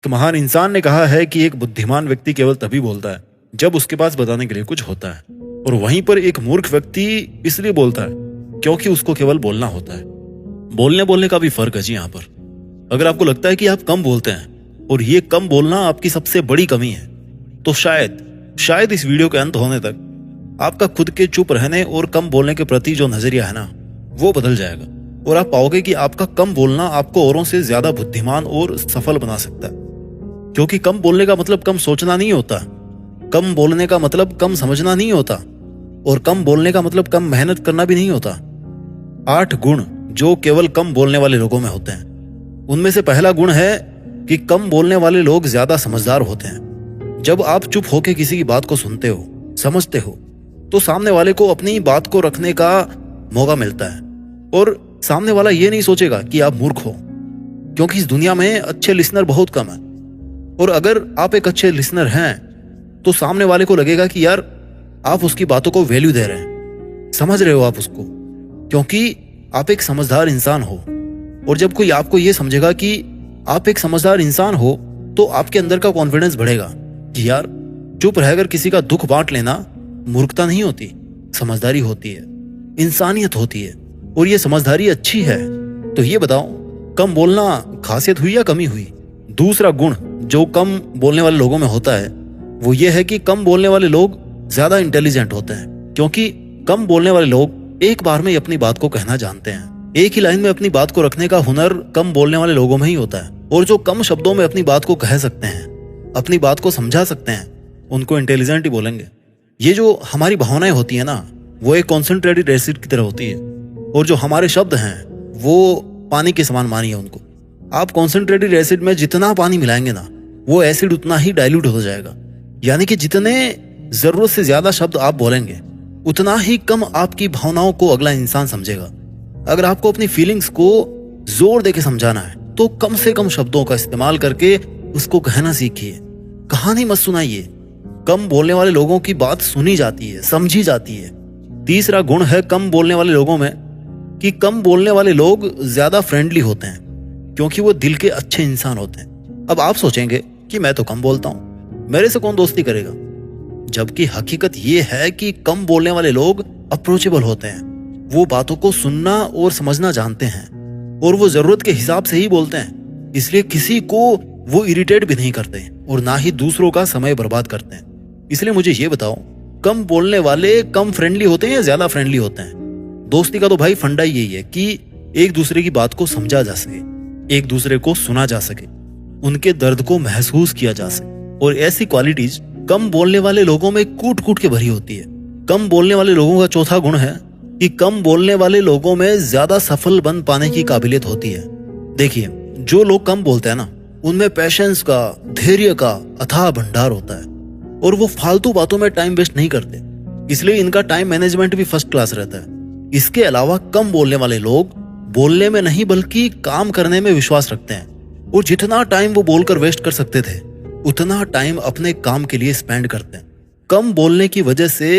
एक महान इंसान ने कहा है कि एक बुद्धिमान व्यक्ति केवल तभी बोलता है जब उसके पास बताने के लिए कुछ होता है, और वहीं पर एक मूर्ख व्यक्ति इसलिए बोलता है क्योंकि उसको केवल बोलना होता है। बोलने बोलने का भी फर्क है जी। यहाँ पर अगर आपको लगता है कि आप कम बोलते हैं और ये कम बोलना आपकी सबसे बड़ी कमी है, तो शायद इस वीडियो के अंत होने तक आपका खुद के चुप रहने और कम बोलने के प्रति जो नजरिया है ना, वो बदल जाएगा और आप पाओगे कि आपका कम बोलना आपको औरों से ज्यादा बुद्धिमान और सफल बना सकता है। क्योंकि कम बोलने का मतलब कम सोचना नहीं होता, कम बोलने का मतलब कम समझना नहीं होता, और कम बोलने का मतलब कम मेहनत करना भी नहीं होता। 8 गुण जो केवल कम बोलने वाले लोगों में होते हैं, उनमें से पहला गुण है कि कम बोलने वाले लोग ज्यादा समझदार होते हैं। जब आप चुप होकर किसी की बात को सुनते हो, समझते हो, तो सामने वाले को अपनी बात को रखने का मौका मिलता है, और सामने वाला ये नहीं सोचेगा कि आप मूर्ख हो, क्योंकि इस दुनिया में अच्छे लिसनर बहुत कम है। और अगर आप एक अच्छे लिसनर हैं तो सामने वाले को लगेगा कि यार आप उसकी बातों को वैल्यू दे रहे हैं, समझ रहे हो आप उसको, क्योंकि आप एक समझदार इंसान हो। और जब कोई आपको ये समझेगा कि आप एक समझदार इंसान हो, तो आपके अंदर का कॉन्फिडेंस बढ़ेगा कि यार चुप रहकर किसी का दुख बांट लेना मूर्खता नहीं होती, समझदारी होती है, इंसानियत होती है, और ये समझदारी अच्छी है। तो ये बताओ, कम बोलना खासियत हुई या कमी हुई? दूसरा गुण जो कम बोलने वाले लोगों में होता है वो ये है कि कम बोलने वाले लोग ज्यादा इंटेलिजेंट होते हैं, क्योंकि कम बोलने वाले लोग एक बार में अपनी बात को कहना जानते हैं। एक ही लाइन में अपनी बात को रखने का हुनर कम बोलने वाले लोगों में ही होता है। और जो कम शब्दों में अपनी बात को कह सकते हैं, अपनी बात को समझा सकते हैं, उनको इंटेलिजेंट ही बोलेंगे। ये जो हमारी भावनाएं होती है ना, वो एक कॉन्सेंट्रेटेड एसिड की तरह होती है, और जो हमारे शब्द हैं वो पानी के समान मानिए उनको। आप कॉन्सेंट्रेटेड एसिड में जितना पानी मिलाएंगे ना, वो एसिड उतना ही डाइल्यूट हो जाएगा। यानी कि जितने जरूरत से ज्यादा शब्द आप बोलेंगे, उतना ही कम आपकी भावनाओं को अगला इंसान समझेगा। अगर आपको अपनी फीलिंग्स को जोर देके समझाना है, तो कम से कम शब्दों का इस्तेमाल करके उसको कहना सीखिए, कहानी मत सुनाइए। कम बोलने वाले लोगों की बात सुनी जाती है, समझी जाती है। तीसरा गुण है कम बोलने वाले लोगों में कि कम बोलने वाले लोग ज्यादा फ्रेंडली होते हैं, क्योंकि वो दिल के अच्छे इंसान होते हैं। अब आप सोचेंगे कि मैं तो कम बोलता हूं, मेरे से कौन दोस्ती करेगा, जबकि हकीकत ये है कि कम बोलने वाले लोग अप्रोचेबल होते हैं। वो बातों को सुनना और समझना जानते हैं, और वो जरूरत के हिसाब से ही बोलते हैं। इसलिए किसी को वो इरिटेट भी नहीं करते, और ना ही दूसरों का समय बर्बाद करते हैं। इसलिए मुझे ये बताओ, कम बोलने वाले कम फ्रेंडली होते हैं या ज्यादा फ्रेंडली होते हैं? दोस्ती का तो भाई फंडा यही है कि एक दूसरे की बात को समझा जा सके, एक दूसरे को सुना जा सके, उनके दर्द को महसूस किया जा सके। और ऐसी क्वालिटीज कम बोलने वाले लोगों में कूट कूट के भरी होती है। कम बोलने वाले लोगों का चौथा गुण है कि कम बोलने वाले लोगों में ज्यादा सफल बन पाने की काबिलियत होती है। देखिए, जो लोग कम बोलते हैं ना, उनमें पेशेंस का, धैर्य का अथाह भंडार होता है, और वो फालतू बातों में टाइम वेस्ट नहीं करते। इसलिए इनका टाइम मैनेजमेंट भी फर्स्ट क्लास रहता है। इसके अलावा कम बोलने वाले लोग बोलने में नहीं बल्कि काम करने में विश्वास रखते हैं, और जितना टाइम वो बोलकर वेस्ट कर सकते थे, उतना टाइम अपने काम के लिए स्पेंड करते हैं। कम बोलने की वजह से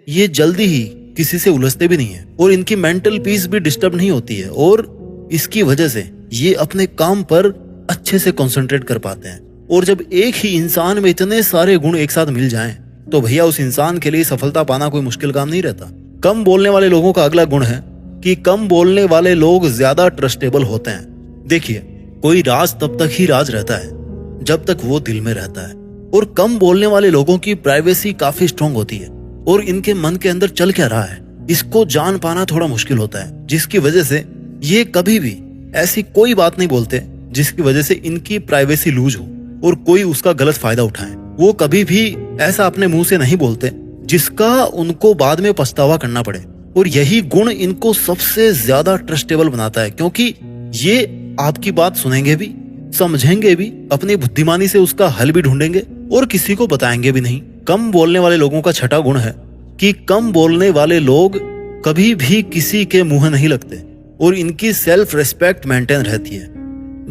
ये जल्दी ही किसी से उलझते भी नहीं है, और इनकी मेंटल पीस भी डिस्टर्ब नहीं होती है, और इसकी वजह से ये अपने काम पर अच्छे से कंसंट्रेट कर पाते हैं। और जब एक ही इंसान में इतने सारे गुण एक साथ मिल जाएं, तो भैया उस इंसान के लिए सफलता पाना कोई मुश्किल काम नहीं रहता। कम बोलने वाले लोगों का अगला गुण है कि कम बोलने वाले लोग ज्यादा ट्रस्टेबल होते हैं। देखिए, कोई राज तब तक ही राज रहता है जब तक वो दिल में रहता है, और कम बोलने वाले लोगों की प्राइवेसी काफी स्ट्रांग होती है, और इनके मन के अंदर चल क्या रहा है इसको जान पाना थोड़ा मुश्किल होता है, जिसकी वजह से ये कभी भी ऐसी कोई बात नहीं बोलते जिसकी वजह से इनकी प्राइवेसी लूज हो और कोई उसका गलत फायदा उठाए। वो कभी भी ऐसा अपने मुंह से नहीं बोलते जिसका उनको बाद में पछतावा करना पड़े, और यही गुण इनको सबसे ज्यादा ट्रस्टेबल बनाता है, क्योंकि ये आपकी बात सुनेंगे भी, समझेंगे भी, अपनी बुद्धिमानी से उसका हल भी ढूंढेंगे, और किसी को बताएंगे भी नहीं। कम बोलने वाले लोगों का छठा गुण है कि कम बोलने वाले लोग कभी भी किसी के मुंह नहीं लगते, और इनकी सेल्फ रिस्पेक्ट मेंटेन रहती है।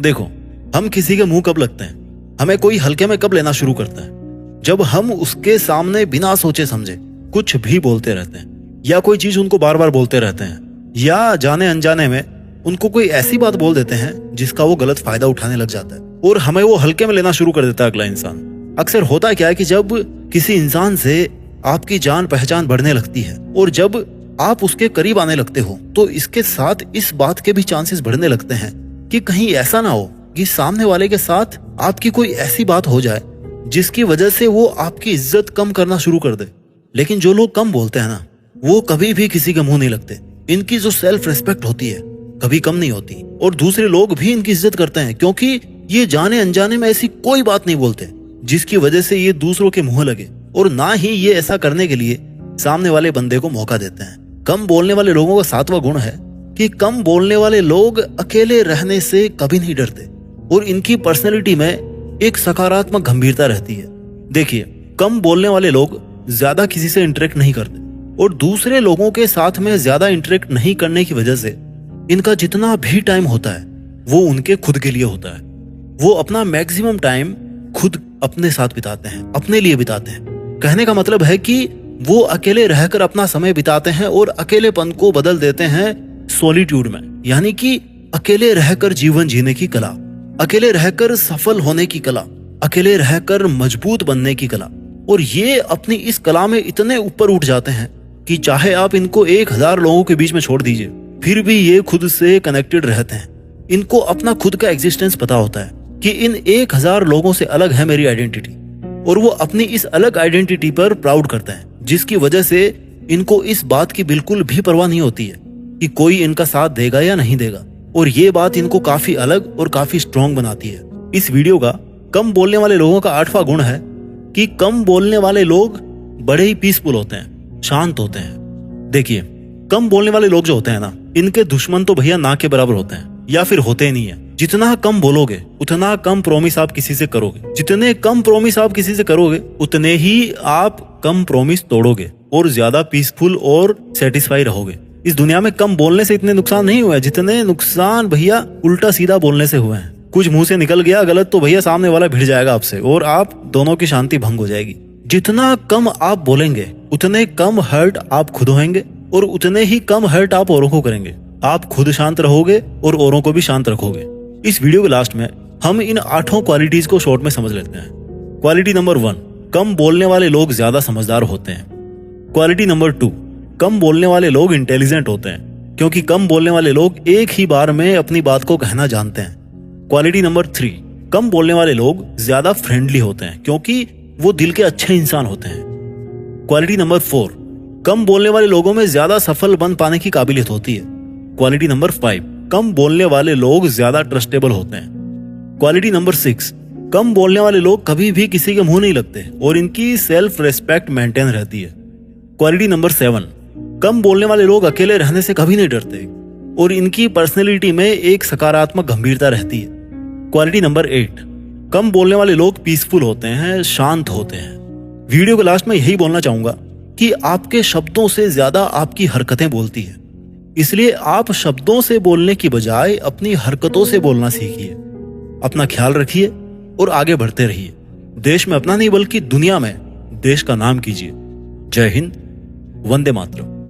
देखो, हम किसी के मुंह कब लगते हैं, हमें कोई हल्के में कब लेना शुरू करता है? जब हम उसके सामने बिना सोचे समझे कुछ भी बोलते रहते हैं, या कोई चीज उनको बार बार बोलते रहते हैं, या जाने अनजाने में उनको कोई ऐसी बात बोल देते हैं जिसका वो गलत फायदा उठाने लग जाता है। और हमें वो हल्के में लेना शुरू कर देता है अगला इंसान। अक्सर होता क्या है कि जब किसी इंसान से आपकी जान पहचान बढ़ने लगती है और जब आप उसके करीब आने लगते हो तो इसके साथ इस बात के भी चांसेस बढ़ने लगते हैं कि कहीं ऐसा ना हो कि सामने वाले के साथ आपकी कोई ऐसी बात हो जाए जिसकी वजह से वो आपकी इज्जत कम करना शुरू कर दे। लेकिन जो लोग कम बोलते हैं ना, वो कभी भी किसी के मुंह नहीं लगते। इनकी जो सेल्फ रिस्पेक्ट होती है कभी कम नहीं होती और दूसरे लोग भी इनकी इज्जत करते हैं, क्योंकि ये जाने अनजाने में ऐसी कोई बात नहीं बोलते जिसकी वजह से ये दूसरों के मुंह लगे, और ना ही ये ऐसा करने के लिए सामने वाले बंदे को मौका देते हैं। कम बोलने वाले लोगों का 7वां गुण है कि कम बोलने वाले लोग अकेले रहने से कभी नहीं डरते और इनकी पर्सनैलिटी में एक सकारात्मक गंभीरता रहती है। देखिए, कम बोलने वाले लोग ज्यादा किसी से इंटरेक्ट नहीं करते और दूसरे लोगों के साथ में ज्यादा इंटरेक्ट नहीं करने की वजह से इनका जितना भी टाइम होता है वो उनके खुद के लिए होता है। वो अपना मैक्सिमम टाइम खुद अपने साथ बिताते हैं, अपने लिए बिताते हैं। कहने का मतलब है कि वो अकेले रहकर अपना समय बिताते हैं और अकेलेपन को बदल देते हैं सॉलिट्यूड में, यानी कि अकेले रहकर जीवन जीने की कला, अकेले रहकर सफल होने की कला, अकेले रहकर मजबूत बनने की कला। और ये अपनी इस कला में इतने ऊपर उठ जाते हैं कि चाहे आप इनको 1000 लोगों के बीच में छोड़ दीजिए फिर भी ये खुद से कनेक्टेड रहते हैं। इनको अपना खुद का एग्जिस्टेंस पता होता है कि इन 1000 लोगों से अलग है मेरी आइडेंटिटी, और वो अपनी इस अलग आइडेंटिटी पर प्राउड करते हैं, जिसकी वजह से इनको इस बात की बिल्कुल भी परवाह नहीं होती है कि कोई इनका साथ देगा या नहीं देगा। और ये बात इनको काफी अलग और काफी स्ट्रॉन्ग बनाती है। इस वीडियो का कम बोलने वाले लोगों का 8वां गुण है कि कम बोलने वाले लोग बड़े ही पीसफुल होते हैं, शांत होते हैं। देखिए, कम बोलने वाले लोग जो होते हैं ना, इनके दुश्मन तो भैया ना के बराबर होते हैं या फिर होते ही नहीं है। जितना कम बोलोगे उतना कम प्रॉमिस आप किसी से करोगे, जितने कम प्रॉमिस आप किसी से करोगे उतने ही आप कम प्रॉमिस तोड़ोगे और ज्यादा पीसफुल और सेटिस्फाई रहोगे। इस दुनिया में कम बोलने से इतने नुकसान नहीं हुए जितने नुकसान भैया उल्टा सीधा बोलने से हुए हैं। कुछ मुंह से निकल गया गलत तो भैया सामने वाला भिड़ जाएगा आपसे और आप दोनों की शांति भंग हो जाएगी। जितना कम आप बोलेंगे उतने कम हर्ट आप खुद होंगे और उतने ही कम हर्ट आप औरों को करेंगे। आप खुद शांत रहोगे और औरों को भी शांत रखोगे। इस वीडियो के लास्ट में हम इन 8 क्वालिटीज को शॉर्ट में समझ लेते हैं। क्वालिटी नंबर 1, कम बोलने वाले लोग ज्यादा समझदार होते हैं। क्वालिटी नंबर 2, कम बोलने वाले लोग इंटेलिजेंट होते हैं, क्योंकि कम बोलने वाले लोग एक ही बार में अपनी बात को कहना जानते हैं। क्वालिटी नंबर 3, कम बोलने वाले लोग ज्यादा फ्रेंडली होते हैं, क्योंकि वो दिल के अच्छे इंसान होते हैं। क्वालिटी नंबर 4, कम बोलने वाले लोगों में ज्यादा सफल बन पाने की काबिलियत होती है। क्वालिटी नंबर 5, कम बोलने वाले लोग ज्यादा ट्रस्टेबल होते हैं। क्वालिटी नंबर 6, कम बोलने वाले लोग कभी भी किसी के मुंह नहीं लगते और इनकी सेल्फ रिस्पेक्ट मेंटेन रहती है। क्वालिटी नंबर 7, कम बोलने वाले लोग अकेले रहने से कभी नहीं डरते और इनकी पर्सनैलिटी में एक सकारात्मक गंभीरता रहती है। क्वालिटी नंबर 8, कम बोलने वाले लोग पीसफुल होते हैं, शांत होते हैं। वीडियो के लास्ट में यही बोलना चाहूंगा कि आपके शब्दों से ज्यादा आपकी हरकतें बोलती है, इसलिए आप शब्दों से बोलने की बजाय अपनी हरकतों से बोलना सीखिए। अपना ख्याल रखिए और आगे बढ़ते रहिए। देश में अपना नहीं बल्कि दुनिया में देश का नाम कीजिए। जय हिंद, वंदे मातरम।